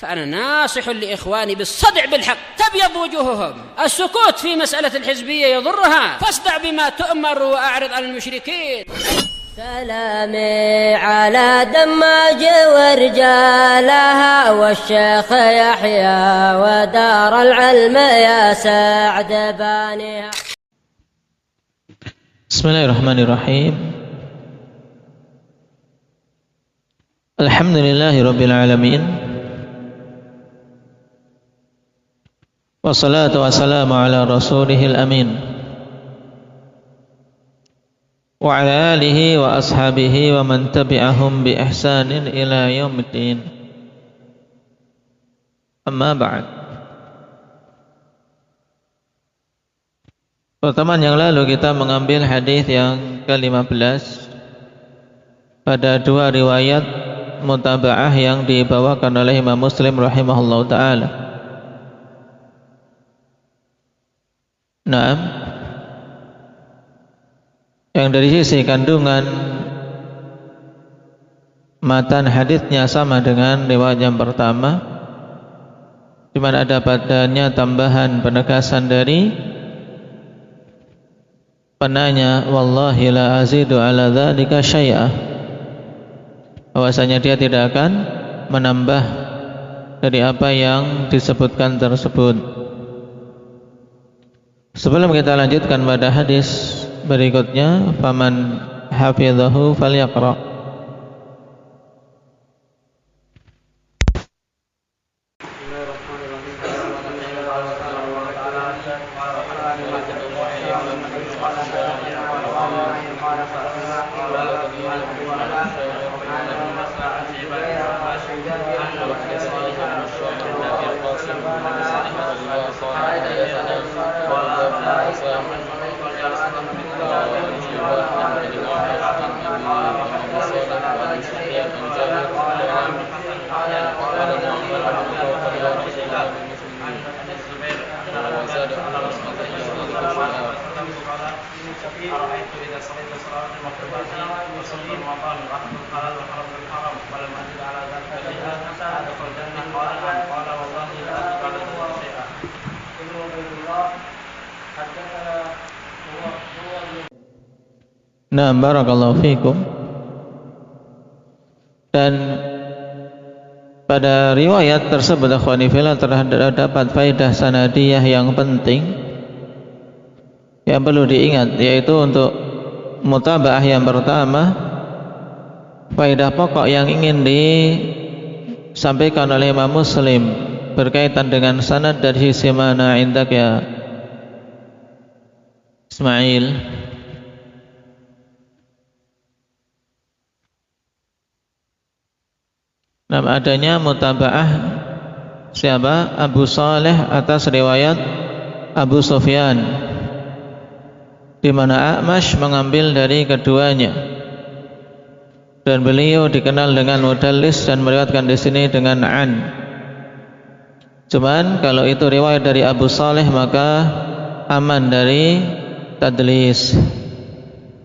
فأنا ناصح لإخواني بالصدع بالحق تبيض وجوههم. السكوت في مسألة الحزبية يضرها، فاصدع بما تؤمر وأعرض عن المشركين. سلامي على دماج ورجالها والشيخ يحيى ودار العلم يا سعد بانيها. Bismillahirrahmanirrahim. Alhamdulillahi rabbil alamin. Wassalatu wassalamu ala rasulihil amin. Wa ala alihi wa ashabihi wa man tabi'ahum bi ihsanin ila yaumiddin. Amma ba'd. Pertemuan yang lalu kita mengambil hadis yang ke-15 pada dua riwayat mutaba'ah yang dibawakan oleh Imam Muslim rahimahullahu ta'ala. Naam, yang dari sisi kandungan matan hadisnya sama dengan riwayat yang pertama, di mana ada padanya tambahan penegasan dari penanya, wallahi la azidu ala dzalika syai'a, bahwasanya dia tidak akan menambah dari apa yang disebutkan tersebut. Sebelum kita lanjutkan pada hadis berikutnya, faman hafidhahu falyaqra. Nah, barakallahu fikum. Dan pada riwayat tersebut akhwani fillah terdapat faedah sanadiyah yang penting yang perlu diingat, yaitu untuk mutaba'ah yang pertama, faedah pokok yang ingin disampaikan oleh Imam Muslim berkaitan dengan sanad dari sisi mana indak ya Ismail. Nah, adanya mutaba'ah siapa? Abu Saleh atas riwayat Abu Sufyan, di mana A'mash mengambil dari keduanya, dan beliau dikenal dengan mudallis dan meriwayatkan di sini dengan an. Cuman kalau itu riwayat dari Abu Saleh maka aman dari tadlis.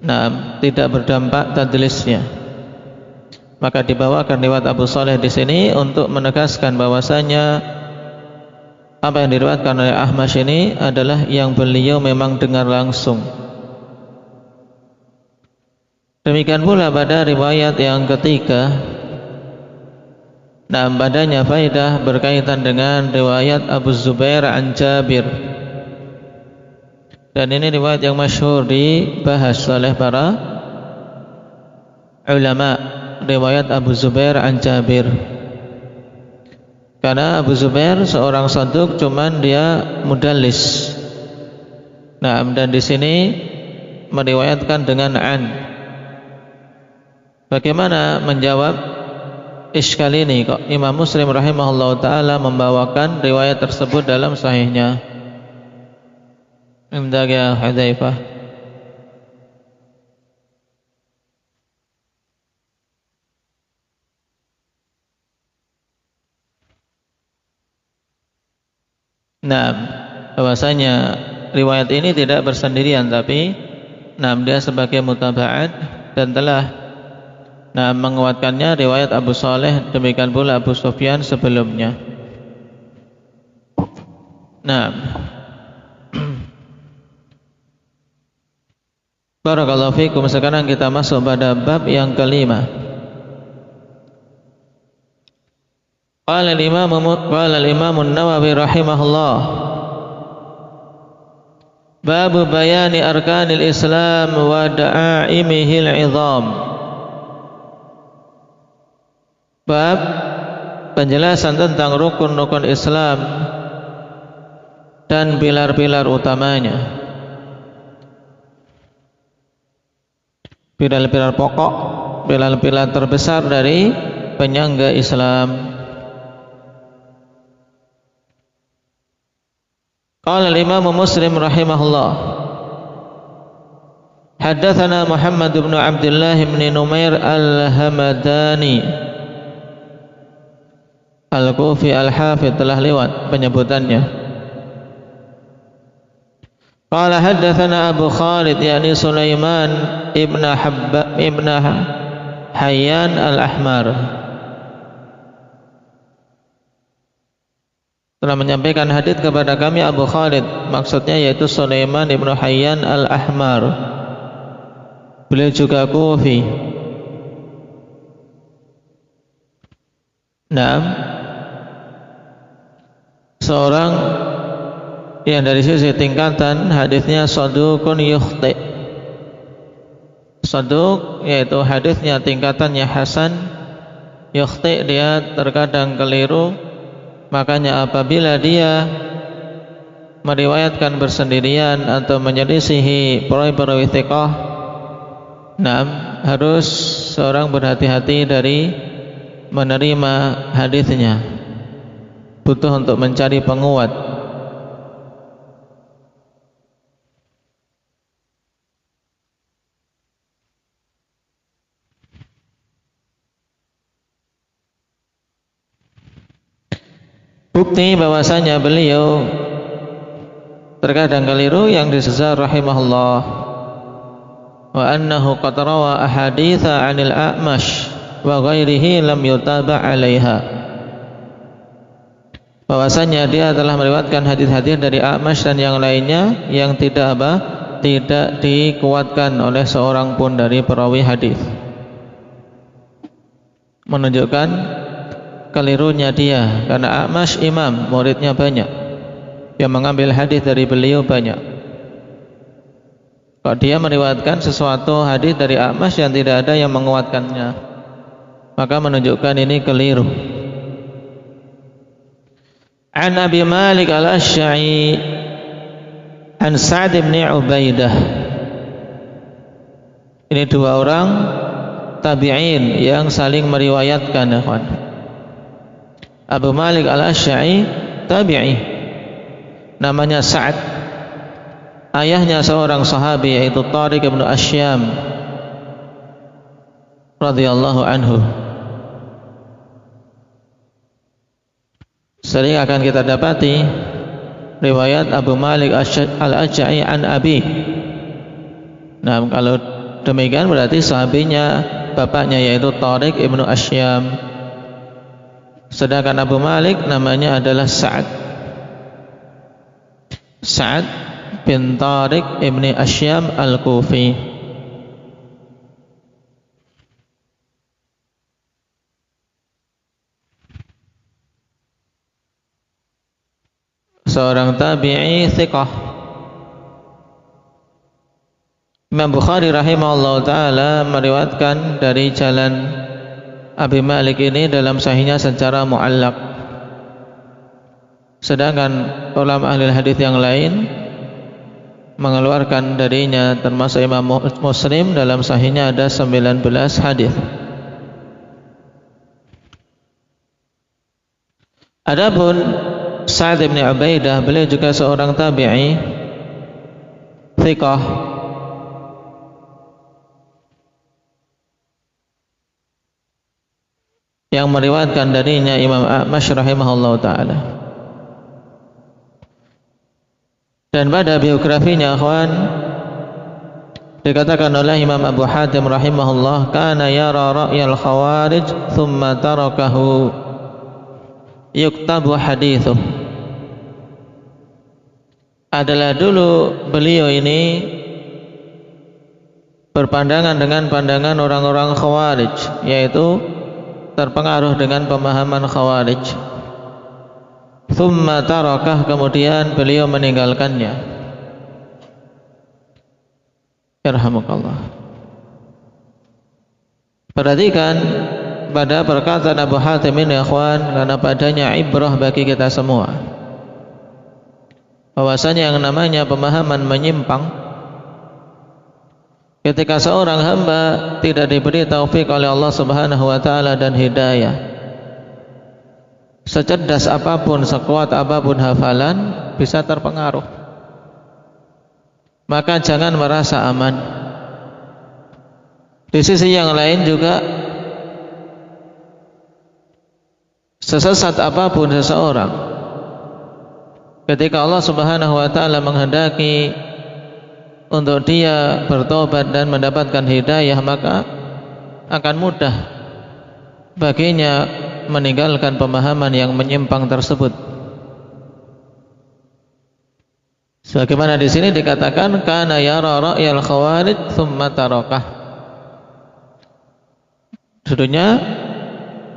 Nah, tidak berdampak tadlisnya. Maka dibawakan riwayat Abu Saleh di sini untuk menegaskan bahwasanya apa yang diriwayatkan oleh Ahmad ini adalah yang beliau memang dengar langsung. Demikian pula pada riwayat yang ketiga, nah padanya faedah berkaitan dengan riwayat Abu Zubair an Jabir, dan ini riwayat yang masyhur dibahas oleh para ulama, riwayat Abu Zubair an Jabir. Karena Abu Zubair seorang saduk, cuman dia mudallis. Nah, dan di sini meriwayatkan dengan an. Bagaimana menjawab iskal ini? Kok Imam Muslim rahimahullah ta'ala membawakan riwayat tersebut dalam sahihnya? Imdak ya Hudzaifah. Nah, bahwasanya riwayat ini tidak bersendirian, tapi dia sebagai mutaba'at dan telah menguatkannya riwayat Abu Saleh, demikian pula Abu Sufyan sebelumnya. Nah, barakallahu fikum. Sekarang kita masuk pada bab yang kelima. Qala al-Imam an-Nawawi rahimahullah, bab bayani arkanil Islam wa da'aimihil 'idham. Bab penjelasan tentang rukun-rukun Islam dan pilar-pilar utamanya, pilar-pilar pokok, pilar-pilar terbesar dari penyangga Islam. Qala al-Imam Muslim rahimahullah, haddatsana Muhammad bin Abdullah bin Numair al-Hamadani al-Kufi al-Hafidh, telah lewat penyebutannya. Qala haddatsana Abu Khalid yakni Sulaiman ibn Hayyan al-Ahmar, telah menyampaikan hadits kepada kami Abu Khalid, maksudnya yaitu Sulaiman ibn Hayyan al-Ahmar. Beliau juga Kufi. Nah, seorang yang dari sisi tingkatan hadisnya saduqun yukhti. Saduq yaitu hadisnya tingkatannya hasan, yukhti dia terkadang keliru. Makanya apabila dia meriwayatkan bersendirian atau menyelisihi perawi-perawi thiqah, nah, harus seorang berhati-hati dari menerima hadisnya. Butuh untuk mencari penguat. Bukti bahwasanya beliau terkadang keliru yang disebut rahimahullah, wa annahu qad rawa ahaditsa 'anil A'mash wa ghairihi lam yutaba' 'alaiha. Bahwasanya dia telah meriwayatkan hadis-hadis dari A'mash dan yang lainnya yang tidak dikuatkan oleh seorang pun dari perawi hadis. Menunjukkan kelirunya dia, karena A'mash imam, muridnya banyak, yang mengambil hadis dari beliau banyak. Kalau dia meriwayatkan sesuatu hadis dari A'mash yang tidak ada yang menguatkannya, maka menunjukkan ini keliru. An Abi Malik al-Asy'ari an Sa'd bin Ubaidah. Ini dua orang tabi'in yang saling meriwayatkan, ikhwan. Abu Malik al-Asy'ari tabi'i, namanya Sa'ad, ayahnya seorang sahabi yaitu Tariq bin Asyam radhiyallahu anhu. Sering akan kita dapati riwayat Abu Malik al-Asy'ari an Abi. Nah, kalau demikian berarti sahabinya bapaknya yaitu Tariq bin Asyam. Sedangkan Abu Malik namanya adalah Sa'ad bin Tariq ibn Asyam al-Kufi. Seorang tabi'i thiqah. Imam Bukhari rahimahullah ta'ala meriwayatkan dari jalan Abi Malik ini dalam sahihnya secara mu'allaq. Sedangkan ulama ahli hadis yang lain mengeluarkan darinya, termasuk Imam Muslim, dalam sahihnya ada 19 hadis. Adapun Sa'd bin Ubaidah, beliau juga seorang tabi'i thiqah, yang meriwayatkan darinya Imam A'mash rahimahullah ta'ala. Dan pada biografinya, akhwan, dikatakan oleh Imam Abu Hatim rahimahullah, kana yara ra'yal khawarij thumma tarakahu yuktabu hadithuh. adalah dulu beliau ini berpandangan dengan pandangan orang-orang Khawarij, yaitu terpengaruh dengan pemahaman Khawarij. Thumma tarakah, kemudian beliau meninggalkannya. Yarhamukallah. Perhatikan pada perkataan Abu Hatim ini, ikhwan, karena padanya ibrah bagi kita semua, bahwasanya yang namanya pemahaman menyimpang, ketika seorang hamba tidak diberi taufik oleh Allah Subhanahu wa taala dan hidayah, secerdas apapun, sekuat apapun hafalan, bisa terpengaruh. Maka jangan merasa aman. Di sisi yang lain juga, sesesat apapun seseorang, ketika Allah Subhanahu wa taala menghendaki untuk dia bertobat dan mendapatkan hidayah, maka akan mudah baginya meninggalkan pemahaman yang menyimpang tersebut. Sebagaimana di sini dikatakan, kana yara ra'yal khawarij tsumma tarakah. Dulunya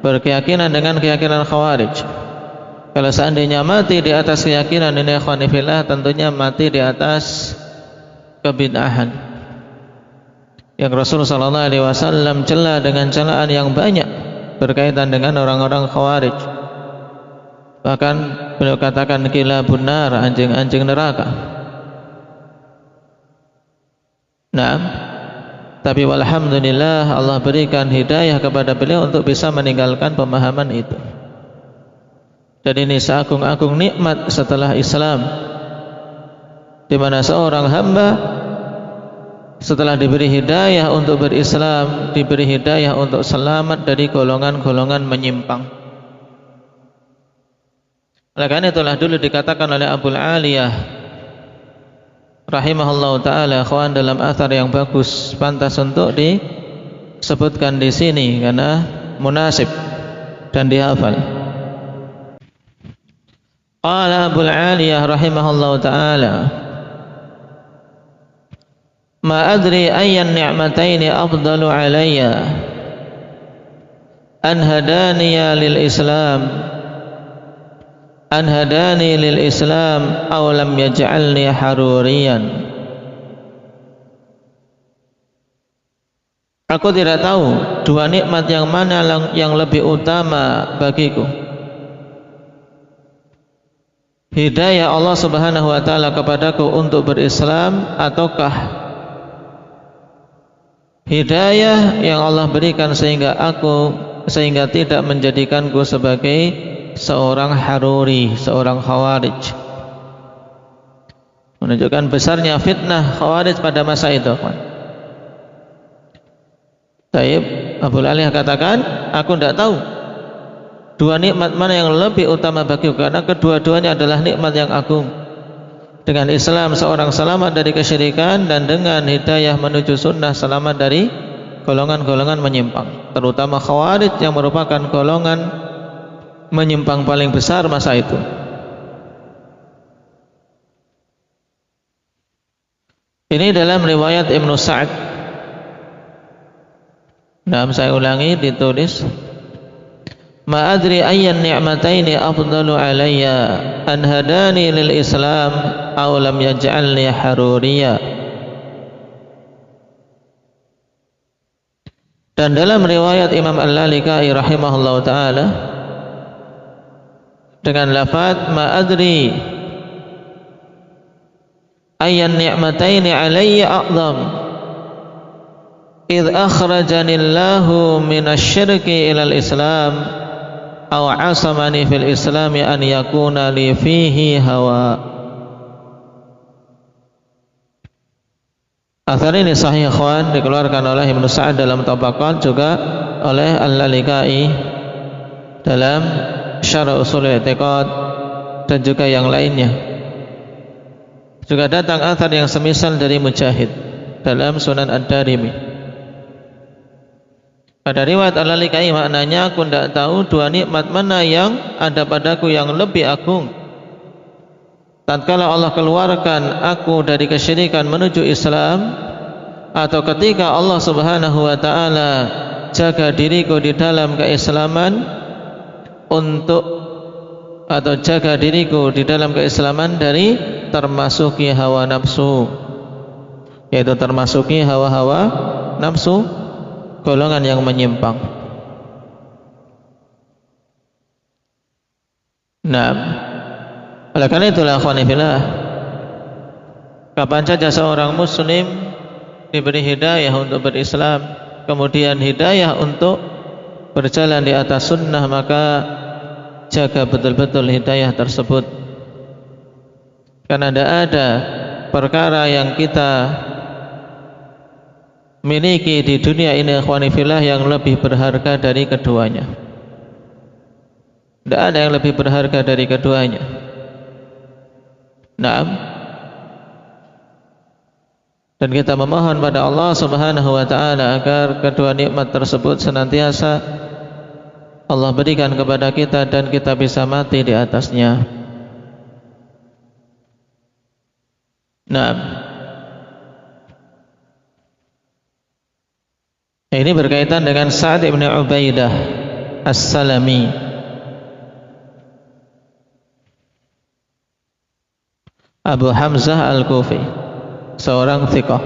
berkeyakinan dengan keyakinan Khawarij. Kalau seandainya mati di atas keyakinan ini, ikhwani fillah, tentunya mati di atas kebid'ahan yang Rasulullah sallallahu alaihi wasallam cela dengan celaan yang banyak berkaitan dengan orang-orang Khawarij. Bahkan beliau katakan kilabun nar, anjing-anjing neraka. Nah, tapi walhamdulillah Allah berikan hidayah kepada beliau untuk bisa meninggalkan pemahaman itu. Dan ini seagung-agung nikmat setelah Islam, di mana seorang hamba setelah diberi hidayah untuk berislam, diberi hidayah untuk selamat dari golongan-golongan menyimpang. Oleh karena itulah dulu dikatakan oleh Abul Aliyah rahimahullah ta'ala, ikhwan, dalam athar yang bagus, pantas untuk disebutkan di sini karena munasib dan dihafal. Qala Abul Aliyah rahimahullah ta'ala, ma adri ayyan ni'mataini afdalu alayya, an hadaniya lil Islam, an hadani lil Islam aw lam yaj'alni haruriyan. Aku tidak tahu dua nikmat yang mana yang lebih utama bagiku, hidayah Allah Subhanahu wa taala kepadaku untuk berislam, ataukah hidayah yang Allah berikan sehingga tidak menjadikanku sebagai seorang haruri, seorang Khawarij. Menunjukkan besarnya fitnah Khawarij pada masa itu. Taib, Abul Aliyah katakan, aku tidak tahu dua nikmat mana yang lebih utama bagiku, karena kedua-duanya adalah nikmat yang agung. Dengan Islam seorang selamat dari kesyirikan, dan dengan hidayah menuju sunnah selamat dari golongan-golongan menyimpang, terutama Khawarij yang merupakan golongan menyimpang paling besar masa itu. Ini dalam riwayat Ibnu Sa'd. Nah, saya ulangi, ditulis, ma adri ayyan ni'mataini afdalu alayya, an hadani lil Islam aw lam yaj'alni haruriya. Dan dalam riwayat Imam Al-Lalikai rahimahullah ta'ala dengan lafaz ma adri ayyan ni'mataini alayya a'zam idh akhrajani Allahu minasyirki ilal Islam aw asamani fil Islami an yakuna li fihi hawa. Athar ini sahih, ikhwan, dikeluarkan oleh Ibnu Sa'd dalam Tabaqat, juga oleh Al-Lalikai dalam Syarh Ushul I'tiqad, dan juga yang lainnya. Juga datang athar yang semisal dari Mujahid dalam Sunan Ad-Darimi. Pada riwayat Al-Lalikai maknanya, aku tidak tahu dua nikmat mana yang ada padaku yang lebih agung, tatkala Allah keluarkan aku dari kesyirikan menuju Islam, atau ketika Allah Subhanahu wa taala jaga diriku di dalam keislaman atau jaga diriku di dalam keislaman dari termasuki hawa nafsu, yaitu termasuki hawa-hawa nafsu, golongan yang menyimpang. Nah, oleh karena itulah akhwani fillah, kapan saja seorang muslim diberi hidayah untuk berislam, kemudian hidayah untuk berjalan di atas sunnah, maka jaga betul-betul hidayah tersebut. Karena tidak ada perkara yang kita miliki di dunia ini akhwani fillah yang lebih berharga dari keduanya. Tidak ada yang lebih berharga dari keduanya. Naam. Dan kita memohon pada Allah Subhanahu wa taala agar kedua nikmat tersebut senantiasa Allah berikan kepada kita dan kita bisa mati di atasnya. Naam. Ini berkaitan dengan Sa'ad ibn Ubaidah As-Salami, Abu Hamzah Al-Kufi, seorang thiqah.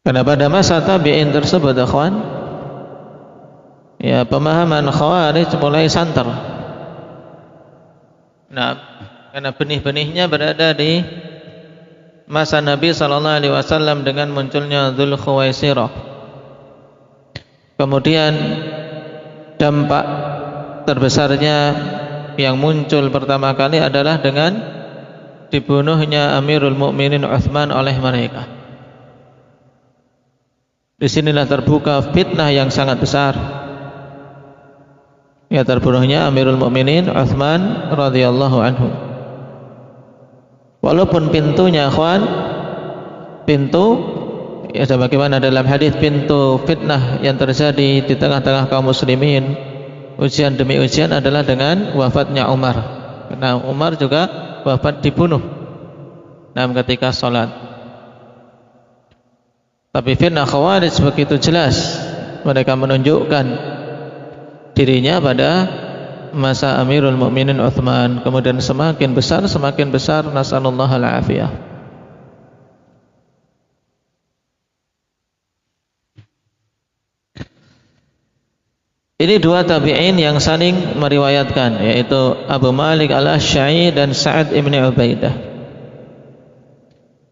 Karena pada masa tabi'in tersebut akhwan, ya, pemahaman Khawarij mulai santer. Nah, karena benih-benihnya berada di masa Nabi SAW dengan munculnya Dzul Khuwaisirah. Kemudian dampak terbesarnya yang muncul pertama kali adalah dengan dibunuhnya Amirul Mukminin Utsman oleh mereka. Disinilah terbuka fitnah yang sangat besar, ya, terbunuhnya Amirul Mukminin Utsman radhiyallahu anhu. Walaupun pintunya akhwan, ya sebagaimana dalam hadis, pintu fitnah yang terjadi di tengah-tengah kaum muslimin, ujian demi ujian adalah dengan wafatnya Umar. Karena Umar juga wafat dibunuh ketika sholat. Tapi fitnah Khawarij begitu jelas, mereka menunjukkan dirinya pada masa Amirul Mukminin Utsman, kemudian semakin besar, nasallallahu al-afiyah. Ini dua tabi'in yang saling meriwayatkan, yaitu Abu Malik Al-Asy'ari dan Sa'ad ibn Ubaidah.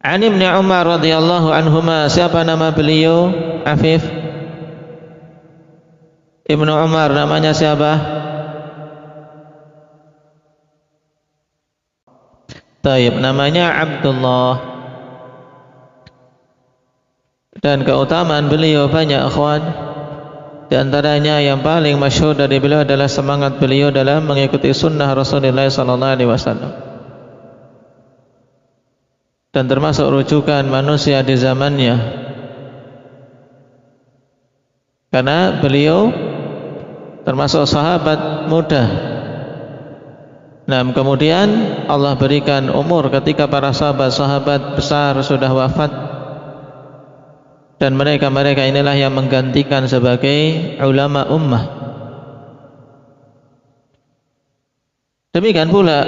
An Ibn Umar radhiyallahu anhuma, siapa nama beliau? Afif? Ibnu Umar namanya siapa? Taib, namanya Abdullah. Dan keutamaan beliau banyak akhwan. Di antaranya yang paling masyhur dari beliau adalah semangat beliau dalam mengikuti sunnah Rasulullah SAW. Dan termasuk rujukan manusia di zamannya, karena beliau termasuk sahabat muda. Nah, kemudian Allah berikan umur ketika para sahabat besar sudah wafat, dan mereka inilah yang menggantikan sebagai ulama ummah. Demikian pula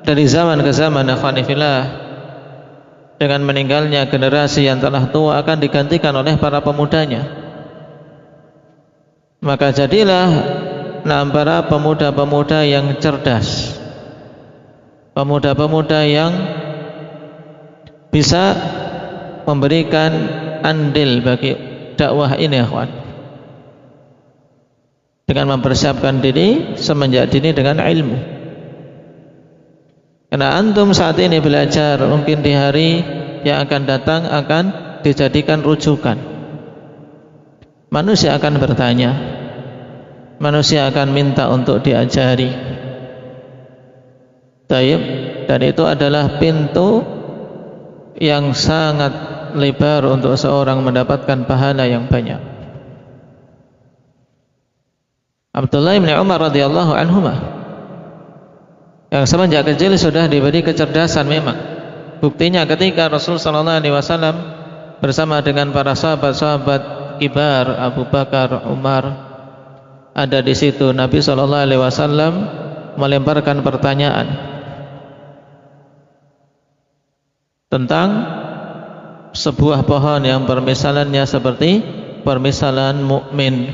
dari zaman ke zaman akhwanifillah, dengan meninggalnya generasi yang telah tua akan digantikan oleh para pemudanya. Maka jadilah para pemuda-pemuda yang cerdas, pemuda-pemuda yang bisa memberikan andil bagi dakwah ini akhwan, dengan mempersiapkan diri semenjak dini dengan ilmu. Karena antum saat ini belajar, mungkin di hari yang akan datang akan dijadikan rujukan. Manusia akan bertanya, manusia akan minta untuk diajari. Taib, dan itu adalah pintu yang sangat lebar untuk seorang mendapatkan pahala yang banyak. Abdullah bin Umar radhiyallahu anhuma, yang semenjak kecil sudah diberi kecerdasan memang. Buktinya ketika Rasul sallallahu alaihi wasallam bersama dengan para sahabat-sahabat kibar Abu Bakar, Umar ada di situ, Nabi sallallahu alaihi wasallam melemparkan pertanyaan tentang sebuah pohon yang permisalannya seperti permisalan mukmin,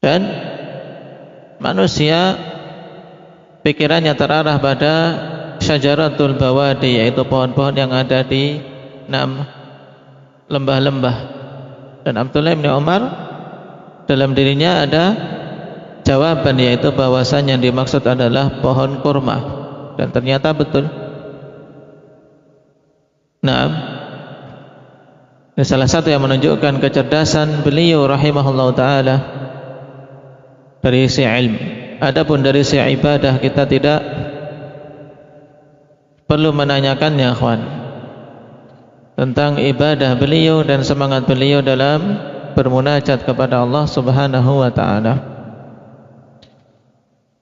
dan manusia pikirannya terarah pada syajaratul bawadi, yaitu pohon-pohon yang ada di lembah-lembah. Dan Abdullah bin Umar dalam dirinya ada jawaban, yaitu bahwasanya yang dimaksud adalah pohon kurma, dan ternyata betul. Ini salah satu yang menunjukkan kecerdasan beliau rahimahullah ta'ala dari sisi ilmu. Adapun dari sisi ibadah kita tidak perlu menanyakannya, kawan, tentang ibadah beliau dan semangat beliau dalam bermunajat kepada Allah Subhanahu wa taala.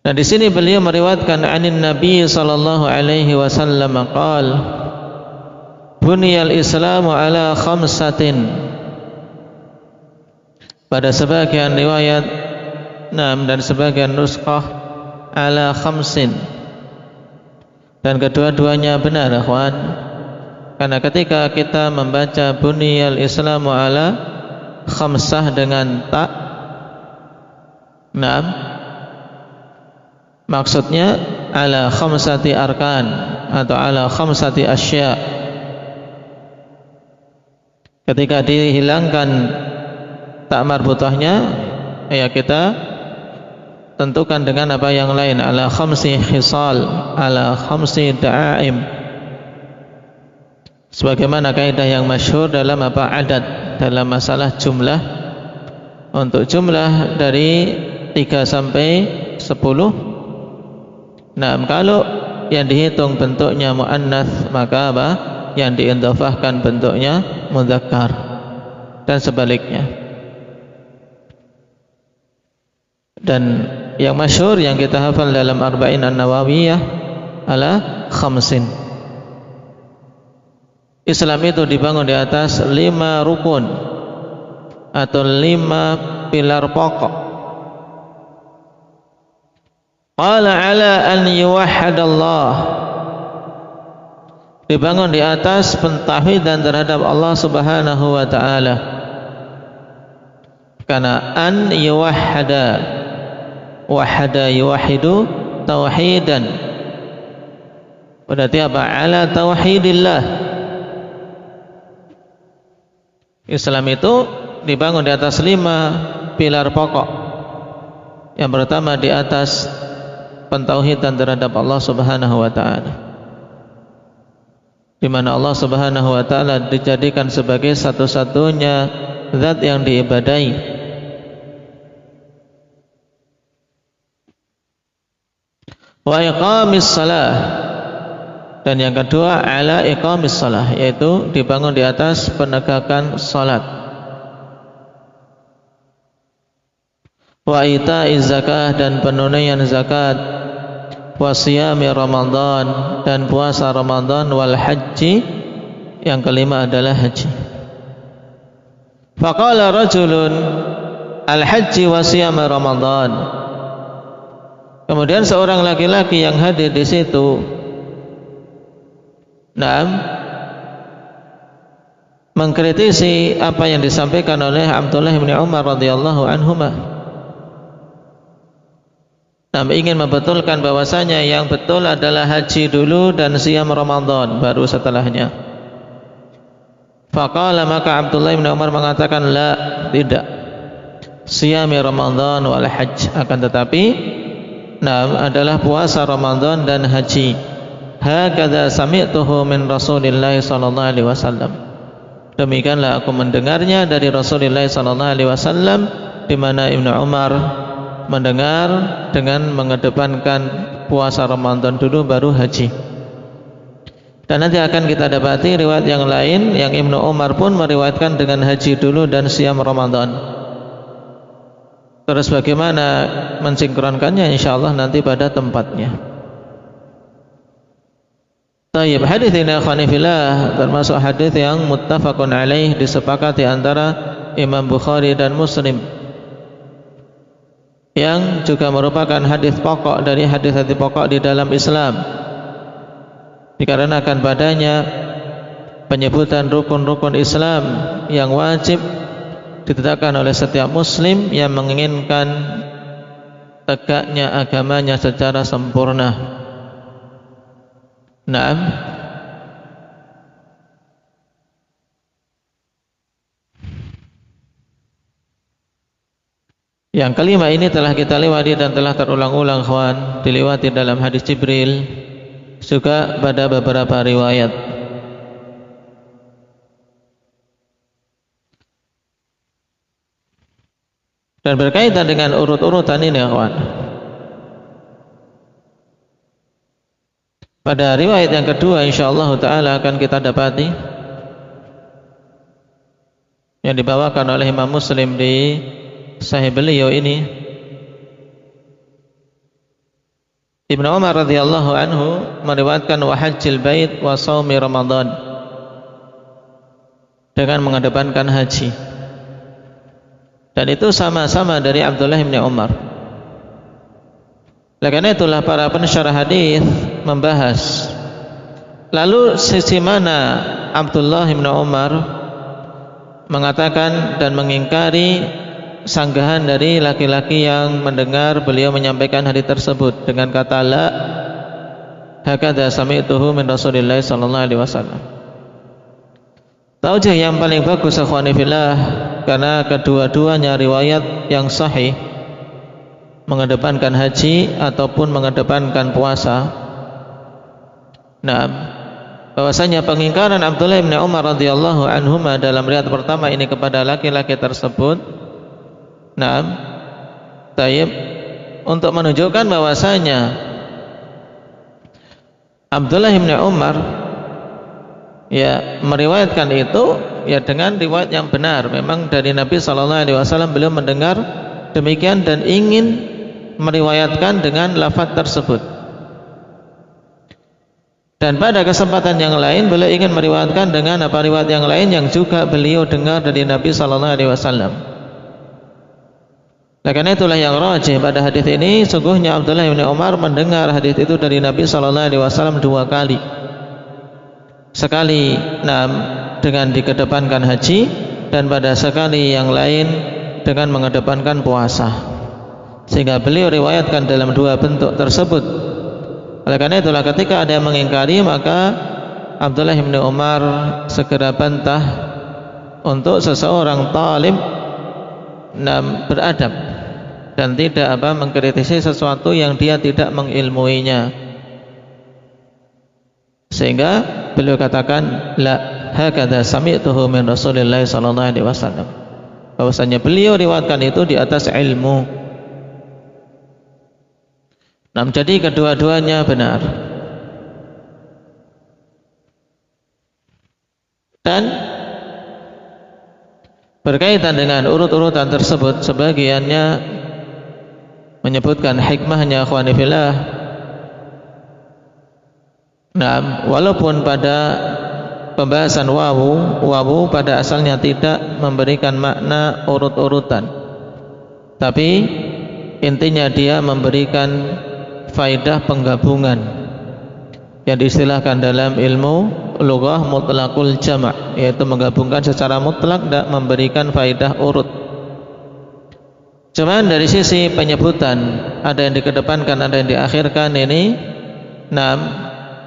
Dan di sini beliau meriwayatkan anin Nabi sallallahu alaihi wasallam qala buniyal Islamu ala khamsatin. Pada sebagian riwayat dan sebagian nuskah ala khamsin, dan kedua-duanya benar, ikhwan. Karena ketika kita membaca buniyal Islamu ala khamsah dengan ta, maksudnya ala khamsati arkan atau ala khamsati asya. Ketika dihilangkan tak marbutahnya, ya kita tentukan dengan apa yang lain, ala khamsi khisal, ala khamsi da'aim, sebagaimana kaidah yang masyhur dalam apa adat, dalam masalah jumlah. Untuk jumlah dari 3 sampai 10, kalau yang dihitung bentuknya muannats, maka apa yang diidhafahkan bentuknya mudzakkar, dan sebaliknya. Dan yang masyhur yang kita hafal dalam Arba'in An-Nawawiyah ala khamsin. Islam itu dibangun di atas 5 rukun atau 5 pilar pokok. Qala ala an yuwahhadallah, dibangun di atas pentauhidan terhadap Allah Subhanahu wa taala. Karena an yuwahhada, wahada yuwahidu tauhidan, berarti apa? Ala tauhidillah. Islam itu dibangun di atas 5 pilar pokok. Yang pertama di atas pentauhidan terhadap Allah Subhanahu wa taala, di mana Allah Subhanahu wa taala dijadikan sebagai satu-satunya zat yang diibadahi. Wa iqamis salah, dan yang kedua ala iqamis salah, yaitu dibangun di atas penegakan salat. Wa ita'iz zakah, dan penunaian zakat. Wa siyami Ramadan, dan puasa Ramadan. Wal haji, yang kelima adalah haji. Faqala rajulun al haji wa siyami Ramadan. Kemudian seorang laki-laki yang hadir di situ mengkritisi apa yang disampaikan oleh Abdullah bin Umar radhiyallahu anhuma. Ingin membetulkan bahwasanya yang betul adalah haji dulu dan siyam Ramadan baru setelahnya. Faqala, maka Abdullah bin Umar mengatakan, la, tidak, siyami Ramadan wal hajj, akan tetapi adalah puasa Ramadan dan haji. Hakadha sami'tuhu min Rasulillah sallallahu alaihi wasallam. Demikianlah aku mendengarnya dari Rasulullah sallallahu alaihi wasallam, di mana Ibnu Umar mendengar dengan mengedepankan puasa Ramadan dulu baru haji. Dan nanti akan kita dapati riwayat yang lain yang Ibnu Umar pun meriwayatkan dengan haji dulu dan siam Ramadan. Terus bagaimana mensinkronkannya, insyaallah nanti pada tempatnya. Tayyib, hadis ini akhwani fillah termasuk hadis yang muttafaqun alaih, disepakati antara Imam Bukhari dan Muslim, yang juga merupakan hadis pokok dari hadis-hadis pokok di dalam Islam, dikarenakan padanya penyebutan rukun-rukun Islam yang wajib ditegakkan oleh setiap muslim yang menginginkan tegaknya agamanya secara sempurna. Naam. Yang kelima ini telah kita lewati dan telah terulang-ulang kawan, dilewati dalam hadis Jibril, juga pada beberapa riwayat. Dan berkaitan dengan urut-urutan ini kawan, pada riwayat yang kedua insyaallah ta'ala akan kita dapati yang dibawakan oleh Imam Muslim di Sahih beliau ini, Ibnu Umar radhiyallahu anhu meriwayatkan wa hajjil bait wa shaumi Ramadan, dengan mengedepankan haji, dan itu sama-sama dari Abdullah bin Umar. Oleh karena itulah para pensyarah hadis membahas, lalu sisi mana Abdullah bin Umar mengatakan dan mengingkari sanggahan dari laki-laki yang mendengar beliau menyampaikan hadis tersebut dengan kata la hakadha sami'tuhu min Rasulillah sallallahu alaihi wasallam. Taujih yang paling bagus akhwani fillah, karena kedua-duanya riwayat yang sahih mengedepankan haji ataupun mengedepankan puasa. Nah, bahwasanya pengingkaran Abdullah bin Umar radhiyallahu anhuma dalam riwayat pertama ini kepada laki-laki tersebut, nah, tayyib, untuk menunjukkan bahwasanya Abdullah bin Umar ya meriwayatkan itu ya dengan riwayat yang benar. Memang dari Nabi SAW beliau mendengar demikian dan ingin meriwayatkan dengan lafaz tersebut. Dan pada kesempatan yang lain beliau ingin meriwayatkan dengan riwayat yang lain yang juga beliau dengar dari Nabi SAW. Karena itulah yang rajih pada hadis ini, sungguhnya Abdullah bin Umar mendengar hadis itu dari Nabi SAW 2 kali. Sekali dengan dikedepankan haji, dan pada sekali yang lain dengan mengedepankan puasa. Sehingga beliau riwayatkan dalam 2 bentuk tersebut. Oleh karena itulah ketika ada yang mengingkari, maka Abdullah bin Umar segera bantah untuk seseorang talib beradab dan tidak mengkritisi sesuatu yang dia tidak mengilmuinya. Sehingga beliau katakan la hakadha sami'tuhu min Rasulillah sallallahu alaihi wasallam, bahwasanya beliau riwayatkan itu di atas ilmu. Jadi kedua-duanya benar. Dan berkaitan dengan urut-urutan tersebut, sebagiannya menyebutkan hikmahnya akhwani fillah. Nah, walaupun pada pembahasan wawu pada asalnya tidak memberikan makna urut-urutan, tapi intinya dia memberikan faidah penggabungan yang diistilahkan dalam ilmu lughah mutlaqul jama', yaitu menggabungkan secara mutlak dan memberikan faidah urut. Cuman dari sisi penyebutan, ada yang dikedepankan, ada yang diakhirkan ini.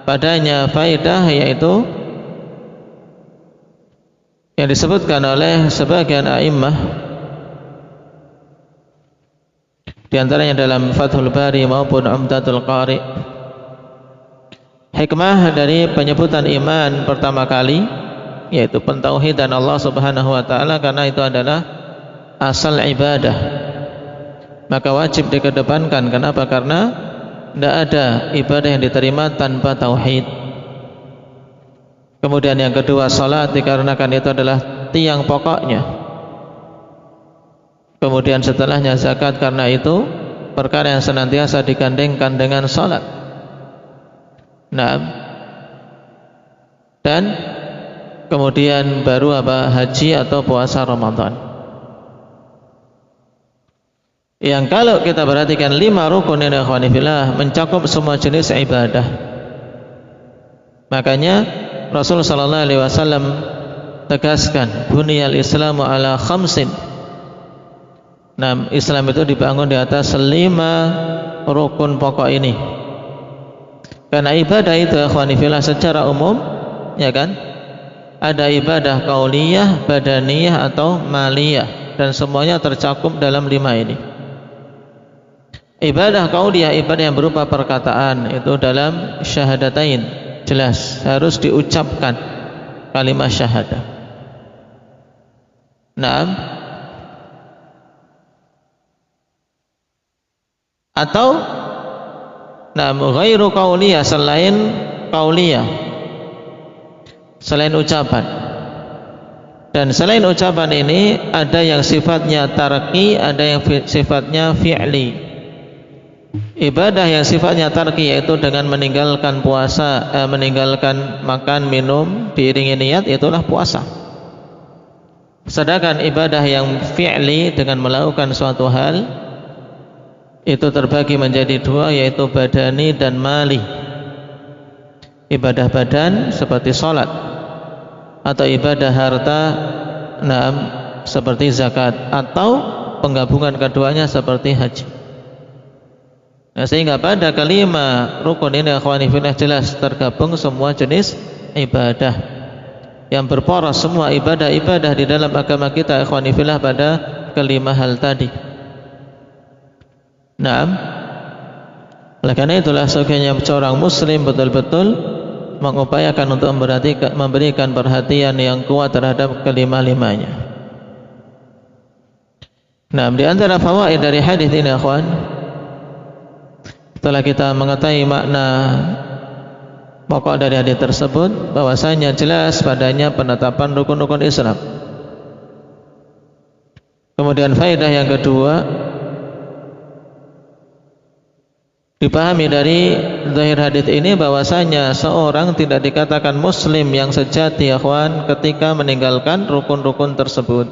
Padanya faidah, yaitu yang disebutkan oleh sebagian a'immah, di antaranya dalam Fathul Bari maupun Umdatul Qari. Hikmah dari penyebutan iman pertama kali, yaitu pentauhidan Allah Subhanahu wa taala, karena itu adalah asal ibadah. Maka wajib dikedepankan. Kenapa? Karena tidak ada ibadah yang diterima tanpa tauhid. Kemudian yang kedua salat dikarenakan itu adalah tiang pokoknya. Kemudian setelahnya zakat karena itu perkara yang senantiasa digandengkan dengan salat. Nah, dan kemudian baru haji atau puasa Ramadan. Yang kalau kita perhatikan 5 rukun ini ikhwani fillah mencakup semua jenis ibadah. Makanya Rasul sallallahu alaihi wasallam tegaskan buniyal islamu ala khamsin. Nah, Islam itu dibangun di atas 5 rukun pokok ini. Karena ibadah itu ikhwani fillah secara umum, ya kan? Ada ibadah qauliyah, badaniyah atau maliyah, dan semuanya tercakup dalam 5 ini. Ibadah qauliyah ibadah yang berupa perkataan, itu dalam syahadatain, jelas harus diucapkan kalimat syahadah. Naam. Atau ghairu qauliyah, selain qauliyah, selain ucapan. Dan selain ucapan ini ada yang sifatnya tarki, ada yang sifatnya fi'li. Ibadah yang sifatnya tarki yaitu dengan meninggalkan puasa, meninggalkan makan, minum diiringi niat, itulah puasa. Sedangkan ibadah yang fi'li dengan melakukan suatu hal itu terbagi menjadi 2, yaitu badani dan mali. Ibadah badan seperti salat, atau ibadah harta seperti zakat, atau penggabungan keduanya seperti haji. Nah, sehingga pada kelima rukun ini akhwani fillah jelas tergabung semua jenis ibadah yang berporos, semua ibadah-ibadah di dalam agama kita akhwani fillah pada kelima hal tadi. Nah, oleh karena itulah sebaiknya seorang muslim betul-betul mengupayakan untuk memberikan perhatian yang kuat terhadap kelima-limanya. Nah, di antara fawaid dari hadis ini akhwan, setelah kita mengetahui makna pokok dari hadis tersebut, bahwasanya jelas padanya penetapan rukun-rukun Islam. Kemudian faedah yang kedua, dipahami dari zahir hadis ini bahwasanya seorang tidak dikatakan muslim yang sejati akhwan ketika meninggalkan rukun-rukun tersebut.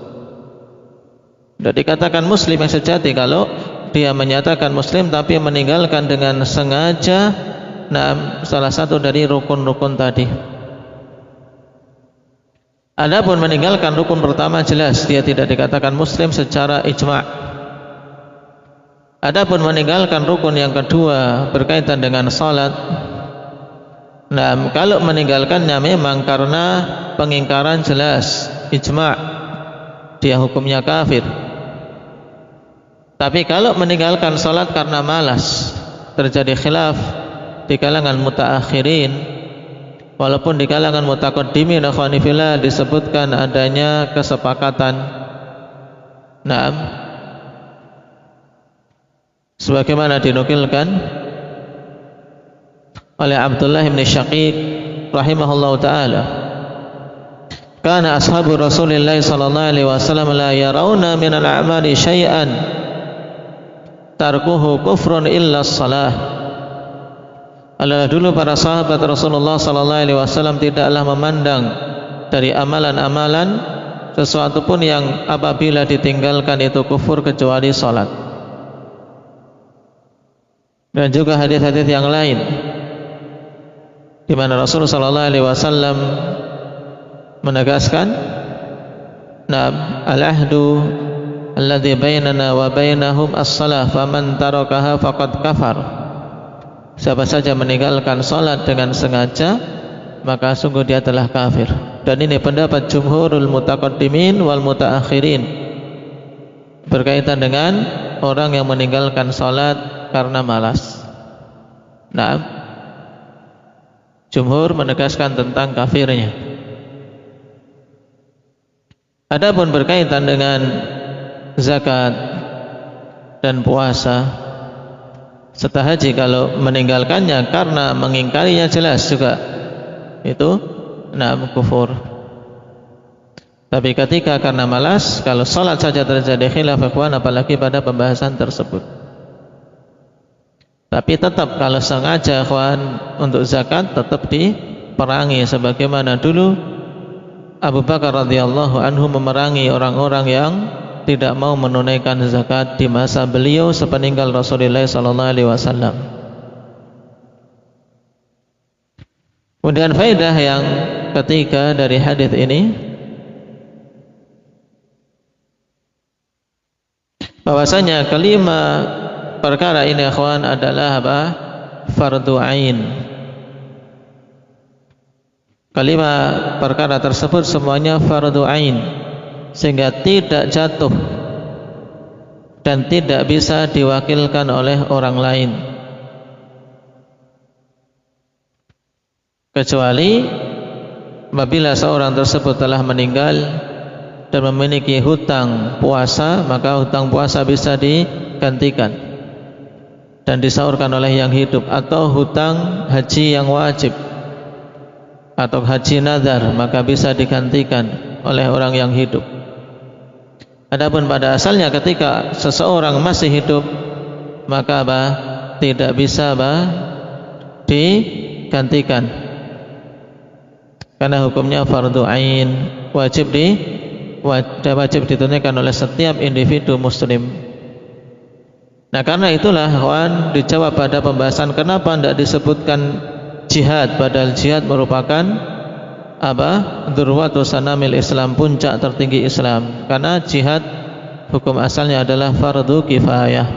Tidak dikatakan muslim yang sejati kalau dia menyatakan muslim tapi meninggalkan dengan sengaja salah satu dari rukun-rukun tadi. Adapun meninggalkan rukun pertama jelas dia tidak dikatakan muslim secara ijma'. Adapun meninggalkan rukun yang kedua berkaitan dengan salat, kalau meninggalkannya memang karena pengingkaran jelas ijma', dia hukumnya kafir. Tapi kalau meninggalkan salat karena malas, terjadi khilaf di kalangan mutaakhirin, walaupun di kalangan mutaqaddimin akhwani fillah disebutkan adanya kesepakatan. Sebagaimana dinukilkan oleh Abdullah bin Syaqiq rahimahullahu taala, kana ashabu Rasulillah sallallahu alaihi wasallam la yarawna min al-a'mali syai'an tarkuhu kufrun illa as-salah. Adalah dulu para sahabat Rasulullah sallallahu alaihi wasallam tidaklah memandang dari amalan-amalan sesuatu pun yang apabila ditinggalkan itu kufur kecuali salat. Dan juga hadis-hadis yang lain di mana Rasulullah sallallahu alaihi wasallam menegaskan, al-ahdu alladzi bainana wa bainahum as-salah faman tarakaha faqad kafar. Siapa saja meninggalkan salat dengan sengaja maka sungguh dia telah kafir. Dan ini pendapat jumhurul mutaqaddimin wal mutaakhirin berkaitan dengan orang yang meninggalkan salat karena malas. Jumhur menegaskan tentang kafirnya. Adapun berkaitan dengan zakat dan puasa serta haji, kalau meninggalkannya karena mengingkarinya jelas juga itu kufur. Tapi ketika karena malas, kalau sholat saja terjadi khilaf ikhwan, apalagi pada pembahasan tersebut. Tapi tetap kalau sengaja ikhwan untuk zakat tetap diperangi, sebagaimana dulu Abu Bakar radhiyallahu anhu memerangi orang-orang yang tidak mau menunaikan zakat di masa beliau sepeninggal Rasulullah sallallahu alaihi wasallam. Kemudian faedah yang ketiga dari hadis ini, bahwasanya kelima perkara ini ikhwan adalah apa? Fardu ain. Kelima perkara tersebut semuanya fardu ain, sehingga tidak jatuh dan tidak bisa diwakilkan oleh orang lain, kecuali apabila seorang tersebut telah meninggal dan memiliki hutang puasa, maka hutang puasa bisa digantikan dan disaurkan oleh yang hidup, atau hutang haji yang wajib atau haji nazar, maka bisa digantikan oleh orang yang hidup. Adapun pada asalnya ketika seseorang masih hidup, maka tidak bisa digantikan, karena hukumnya fardu ain, wajib ditunaikan oleh setiap individu muslim. Nah, karena itulah kawan, dijawab pada pembahasan kenapa tidak disebutkan jihad, padahal jihad merupakan dzurwatu sanamil Islam, puncak tertinggi Islam. Karena jihad hukum asalnya adalah fardu kifayah.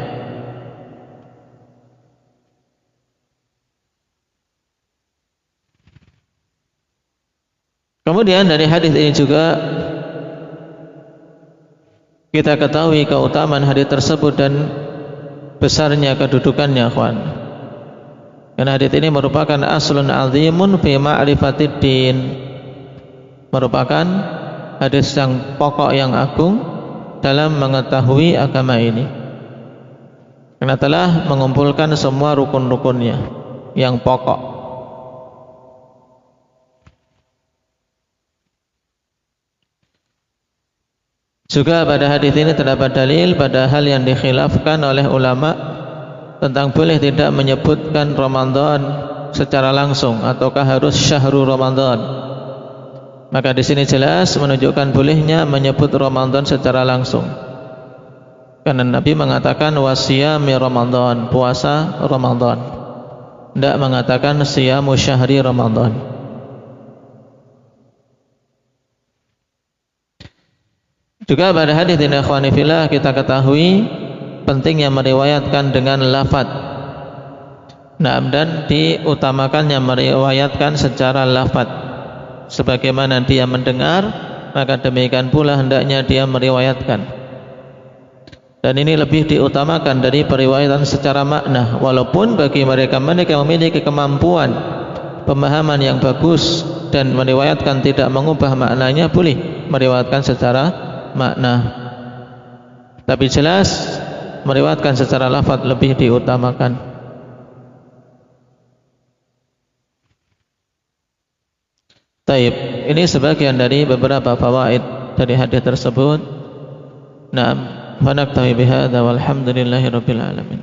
Kemudian dari hadis ini juga kita ketahui keutamaan hadis tersebut dan besarnya kedudukannya, kawan. Karena hadis ini merupakan aslun azimun fi ma'rifatid din, merupakan hadis yang pokok yang agung dalam mengetahui agama ini, karena telah mengumpulkan semua rukun-rukunnya yang pokok. Juga pada hadis ini terdapat dalil pada hal yang dikhilafkan oleh ulama tentang boleh tidak menyebutkan Ramadan secara langsung ataukah harus syahrul Ramadan. Maka di sini jelas menunjukkan bolehnya menyebut Ramadan secara langsung. Karena Nabi mengatakan wasiyami Ramadan, puasa Ramadan. Tidak mengatakan siyamu syahri Ramadan. Juga pada hadis ini ikhwani fillah kita ketahui pentingnya meriwayatkan dengan lafaz. Dan diutamakannya meriwayatkan secara lafaz. Sebagaimana dia mendengar, maka demikian pula hendaknya dia meriwayatkan. Dan ini lebih diutamakan dari periwayatan secara makna, walaupun bagi mereka yang memiliki kemampuan pemahaman yang bagus dan meriwayatkan tidak mengubah maknanya, boleh meriwayatkan secara makna. Tapi jelas meriwayatkan secara lafaz lebih diutamakan. Taib, ini sebagian dari beberapa fawaid dari hadis tersebut. Naam, fa naktafi bihadza walhamdulillahi rabbil alamin.